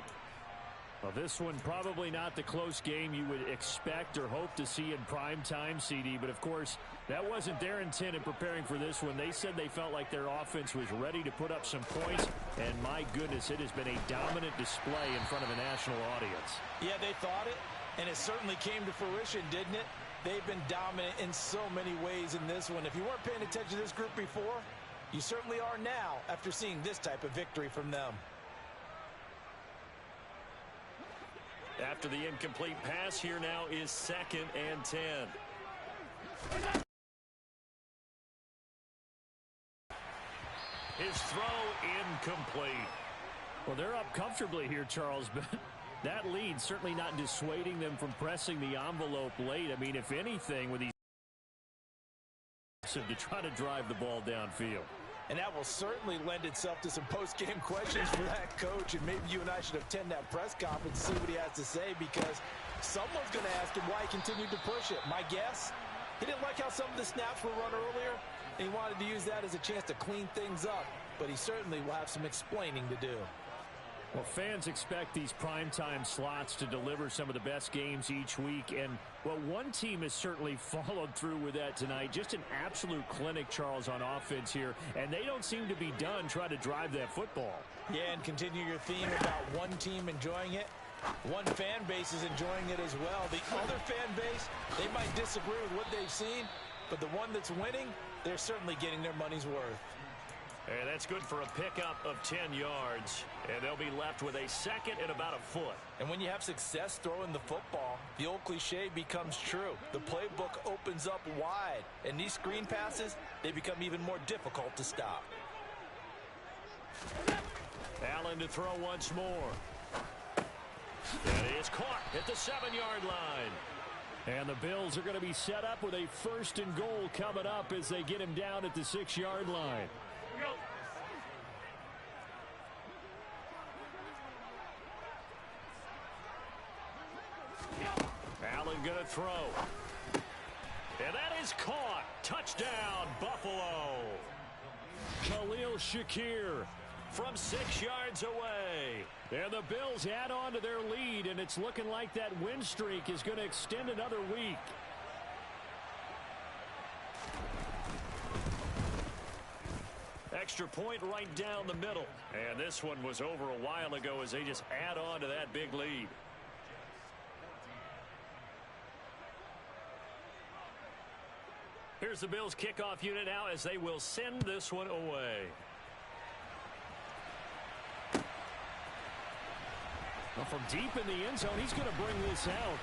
Well, this one probably not the close game you would expect or hope to see in prime time, CD. But, of course, that wasn't their intent in preparing for this one. They said they felt like their offense was ready to put up some points. And, my goodness, it has been a dominant display in front of a national audience. Yeah, they thought it, and it certainly came to fruition, didn't it? They've been dominant in so many ways in this one. If you weren't paying attention to this group before, you certainly are now after seeing this type of victory from them. After the incomplete pass, here now is 2nd and 10. His throw incomplete. Well, they're up comfortably here, Charles, but that lead certainly not dissuading them from pressing the envelope late. I mean, if anything, with these to try to drive the ball downfield. And that will certainly lend itself to some post-game questions for that coach. And maybe you and I should attend that press conference and see what he has to say, because someone's going to ask him why he continued to push it. My guess, he didn't like how some of the snaps were run earlier, and he wanted to use that as a chance to clean things up. But he certainly will have some explaining to do. Well, fans expect these primetime slots to deliver some of the best games each week. And, well, one team has certainly followed through with that tonight. Just an absolute clinic, Charles, on offense here. And they don't seem to be done trying to drive that football. Yeah, and continue your theme about one team enjoying it. One fan base is enjoying it as well. The other fan base, they might disagree with what they've seen, but the one that's winning, they're certainly getting their money's worth. And that's good for a pickup of 10 yards. And they'll be left with a 2nd and about a foot. And when you have success throwing the football, the old cliche becomes true. The playbook opens up wide. And these screen passes, they become even more difficult to stop. Allen to throw once more. And it's caught at the 7-yard line. And the Bills are going to be set up with a 1st and goal coming up as they get him down at the 6-yard line. Allen going to throw. And that is caught. Touchdown, Buffalo. Khalil Shakir from 6 yards away. And the Bills add on to their lead, and it's looking like that win streak is going to extend another week. Extra point right down the middle. And this one was over a while ago as they just add on to that big lead. Here's the Bills kickoff unit now as they will send this one away. Well, from deep in the end zone, he's going to bring this out.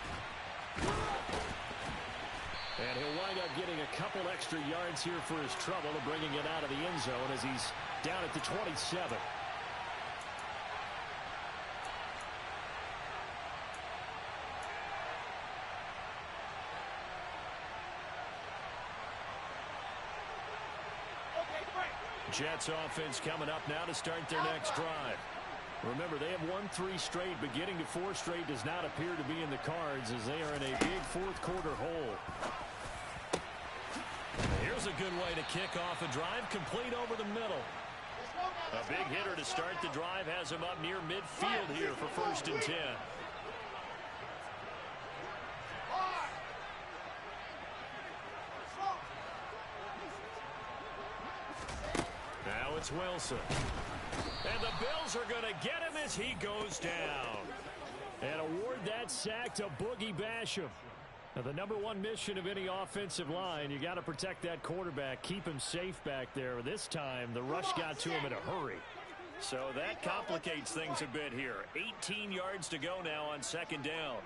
And he'll wind up getting a couple extra yards here for his trouble of bringing it out of the end zone as he's down at the 27. Jets offense coming up now to start their next drive. Remember, they have won 3 straight, but getting to 4 straight does not appear to be in the cards as they are in a big 4th quarter hole. Here's a good way to kick off a drive, complete over the middle. A big hitter to start the drive has him up near midfield here for 1st and 10. Now it's Wilson. And the Bills are going to get him as he goes down. And award that sack to Boogie Basham. Now, the #1 mission of any offensive line, you got to protect that quarterback, keep him safe back there. This time, the rush got to him in a hurry. So that complicates things a bit here. 18 yards to go now on 2nd down.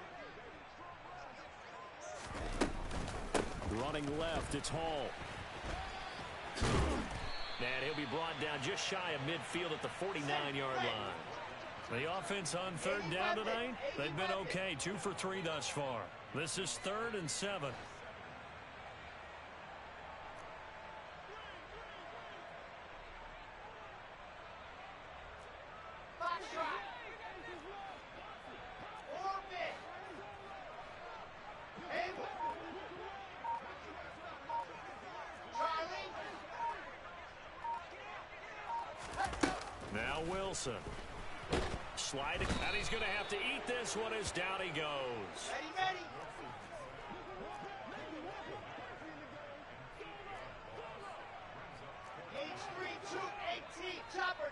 Running left, it's Hall. And he'll be brought down just shy of midfield at the 49-yard line. The offense on 3rd down tonight, they've been okay. 2 for 3 thus far. This is 3rd and 7. Now Wilson. Sliding, and he's going to have to eat this one as down he goes. Ready. H3, 218, chopper.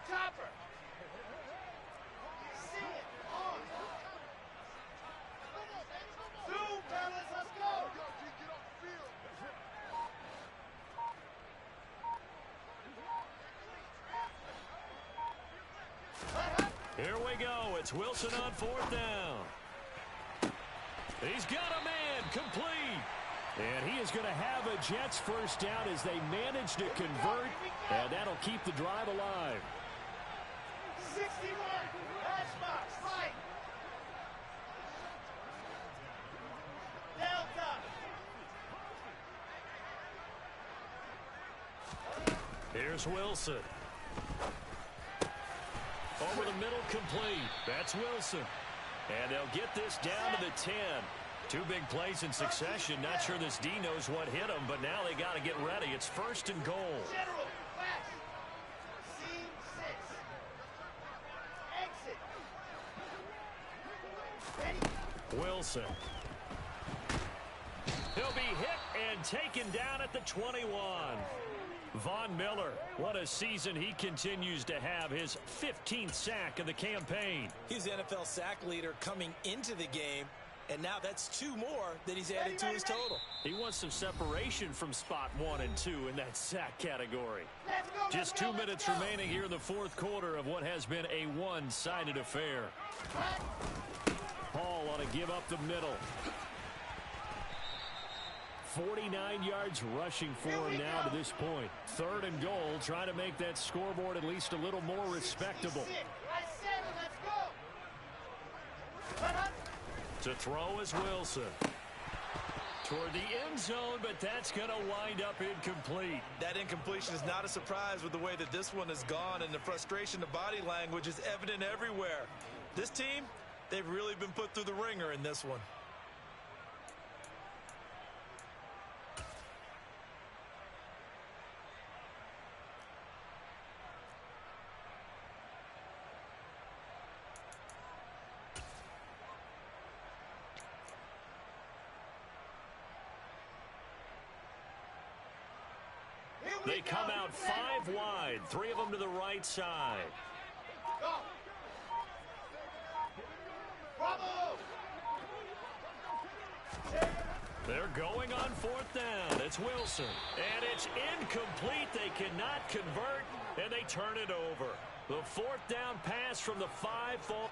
See it, on. 2, fellas, let's go. Here we go. It's Wilson on 4th down. He's got a man complete. And he is going to have a Jets 1st down as they manage to convert. And that'll keep the drive alive. 61, matchbox, right. Delta. Here's Wilson. Over the middle, complete. That's Wilson. And they'll get this down to the 10. 2 big plays in succession. Not sure this D knows what hit him, but now they got to get ready. It's 1st and goal. General, flash. C6. Exit. Ready. Wilson. He'll be hit and taken down at the 21. Von Miller, what a season he continues to have. His 15th sack of the campaign. He's the NFL sack leader coming into the game, and now that's 2 more that he's added to his total. He wants some separation from spot 1 and 2 in that sack category. Just 2 minutes remaining here in the 4th quarter of what has been a one-sided affair. Hall on a give up the middle. 49 yards rushing for him now to this point. 3rd and goal, trying to make that scoreboard at least a little more respectable. I said it, let's go. To throw is Wilson. Toward the end zone, but that's going to wind up incomplete. That incompletion is not a surprise with the way that this one has gone, and the frustration of body language is evident everywhere. This team, they've really been put through the ringer in this one. They come out 5 wide, 3 of them to the right side. Go. Bravo. They're going on 4th down. It's Wilson. And it's incomplete. They cannot convert, and they turn it over. The 4th down pass from the 5 fall.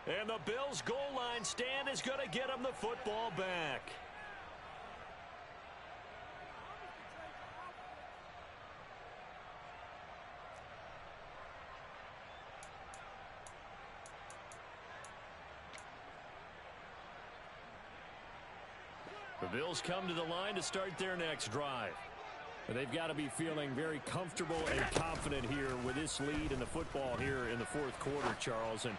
And the Bills' goal line stand is going to get them the football back. The Bills come to the line to start their next drive. They've got to be feeling very comfortable and confident here with this lead in the football here in the 4th quarter, Charles. And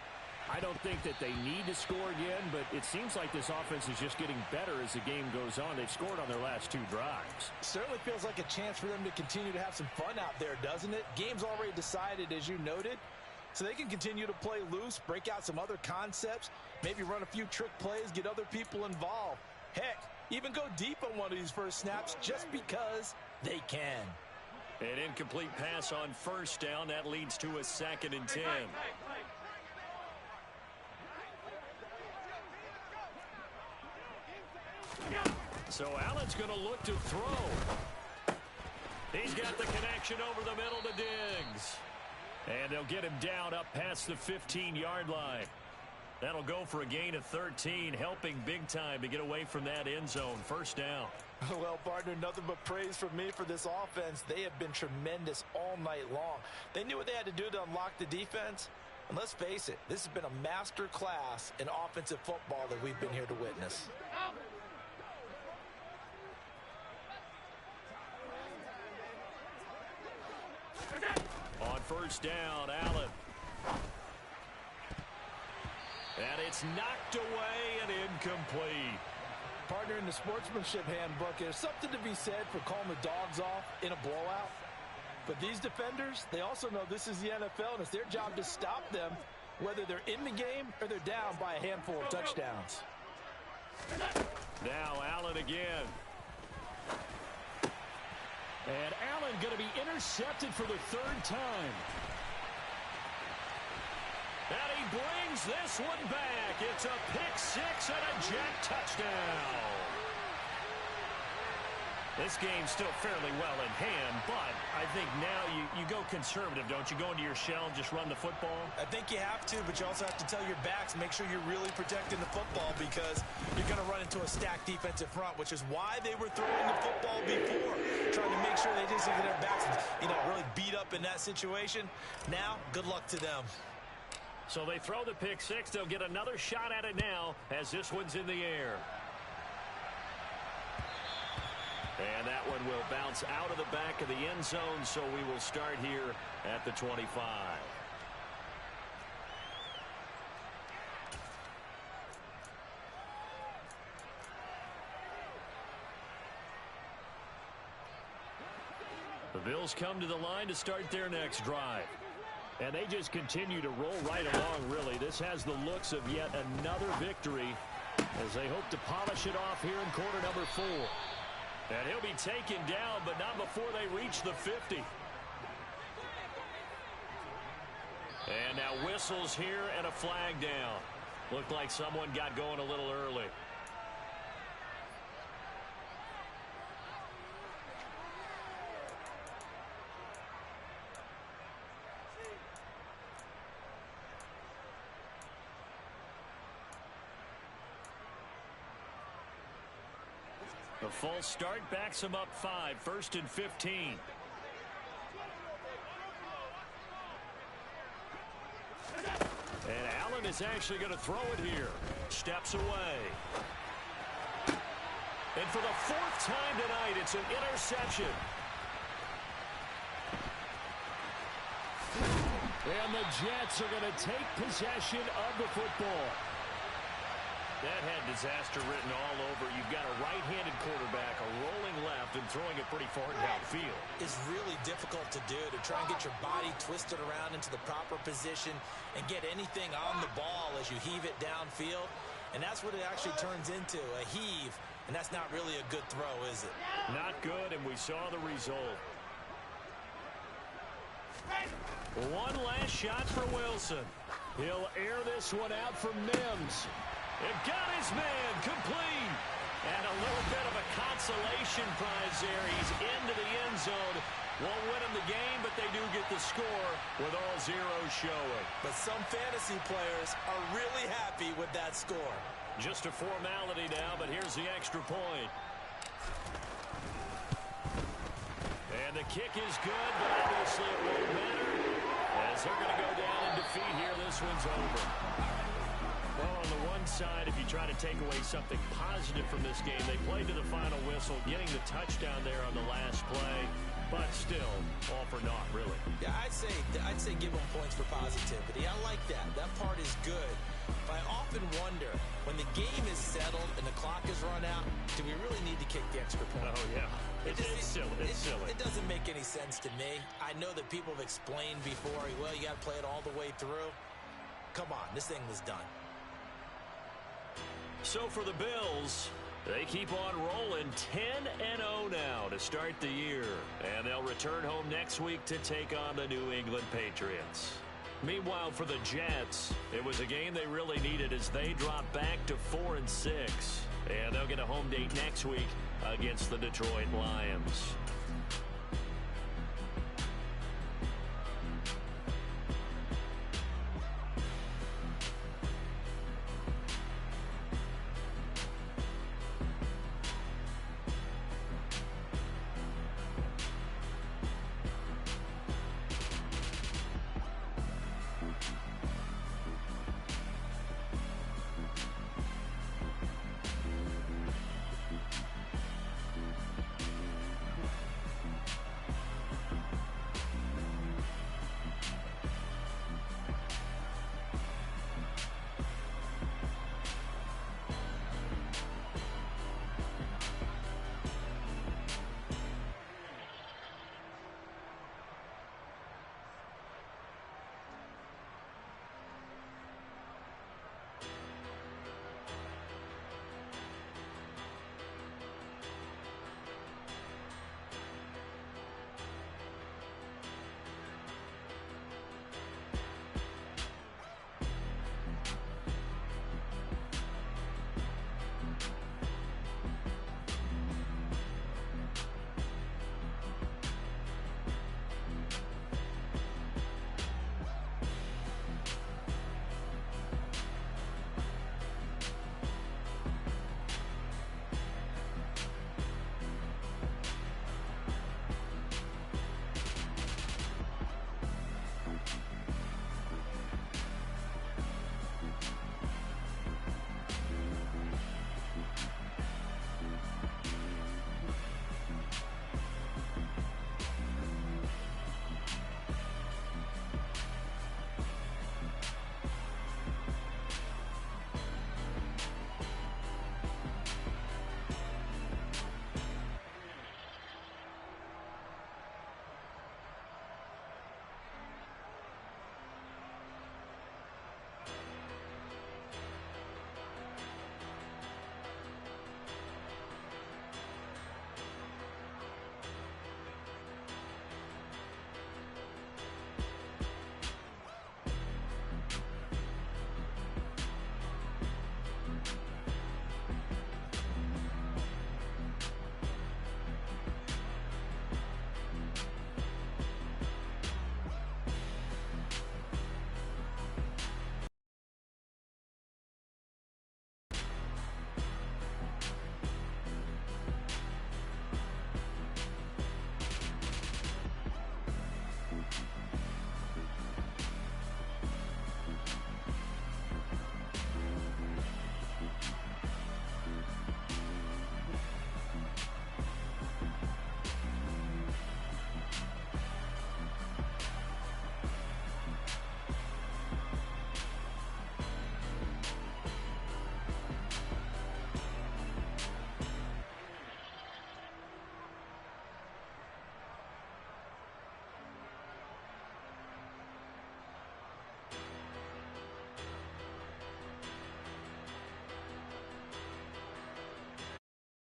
I don't think that they need to score again, but it seems like this offense is just getting better as the game goes on. They've scored on their last 2 drives. Certainly feels like a chance for them to continue to have some fun out there, doesn't it? Game's already decided, as you noted. So they can continue to play loose, break out some other concepts, maybe run a few trick plays, get other people involved. Heck, even go deep on one of these first snaps just because they can. An incomplete pass on 1st down. That leads to a 2nd and 10. So Allen's going to look to throw. He's got the connection over the middle to Diggs. And they'll get him down up past the 15-yard line. That'll go for a gain of 13, helping big time to get away from that end zone. 1st down. Well, partner, nothing but praise from me for this offense. They have been tremendous all night long. They knew what they had to do to unlock the defense. And let's face it, this has been a master class in offensive football that we've been here to witness. On 1st down, Allen. And it's knocked away and incomplete. Partner, in the sportsmanship handbook, there's something to be said for calling the dogs off in a blowout. But these defenders, they also know this is the NFL, and it's their job to stop them, whether they're in the game or they're down by a handful of touchdowns. Now Allen again. And Allen going to be intercepted for the 3rd time. And he brings this one back. It's a pick-6 and a jet touchdown. This game's still fairly well in hand, but I think now you go conservative, don't you? Go into your shell and just run the football? I think you have to, but you also have to tell your backs, make sure you're really protecting the football, because you're going to run into a stacked defensive front, which is why they were throwing the football before, trying to make sure they didn't get their backs, really beat up in that situation. Now, good luck to them. So they throw the pick-6. They'll get another shot at it now as this one's in the air. And that one will bounce out of the back of the end zone, so we will start here at the 25. The Bills come to the line to start their next drive. And they just continue to roll right along, really. This has the looks of yet another victory as they hope to polish it off here in quarter number 4. And he'll be taken down, but not before they reach the 50. And now whistles here and a flag down. Looked like someone got going a little early. The false start backs him up 5, 1st and 15. Wilson is actually going to throw it here. Steps away. And for the fourth time tonight, it's an interception. And the Jets are going to take possession of the football. That had disaster written all over. You've got a right-handed quarterback, a rolling left, and throwing it pretty far downfield. It's really difficult to do, to try and get your body twisted around into the proper position and get anything on the ball as you heave it downfield. And that's what it actually turns into, a heave. And that's not really a good throw, is it? Not good, and we saw the result. One last shot for Wilson. He'll air this one out for Mims. It got his man complete. And a little bit of a consolation prize there. He's into the end zone. Won't win him the game, but they do get the score with all zeros showing. But some fantasy players are really happy with that score. Just a formality now, but here's the extra point. And the kick is good, but obviously it won't matter, as they're going to go down in defeat here. This one's over. Well, on the one side, if you try to take away something positive from this game, they played to the final whistle, getting the touchdown there on the last play. But still, all for naught, really. Yeah, I'd say give them points for positivity. I like that. That part is good. But I often wonder, when the game is settled and the clock is run out, do we really need to kick the extra point? Oh, yeah. It's silly. It's silly. It doesn't make any sense to me. I know that people have explained before, well, you got to play it all the way through. Come on, this thing was done. So for the Bills, they keep on rolling 10-0 now to start the year. And they'll return home next week to take on the New England Patriots. Meanwhile, for the Jets, it was a game they really needed as they drop back to 4-6. And they'll get a home date next week against the Detroit Lions.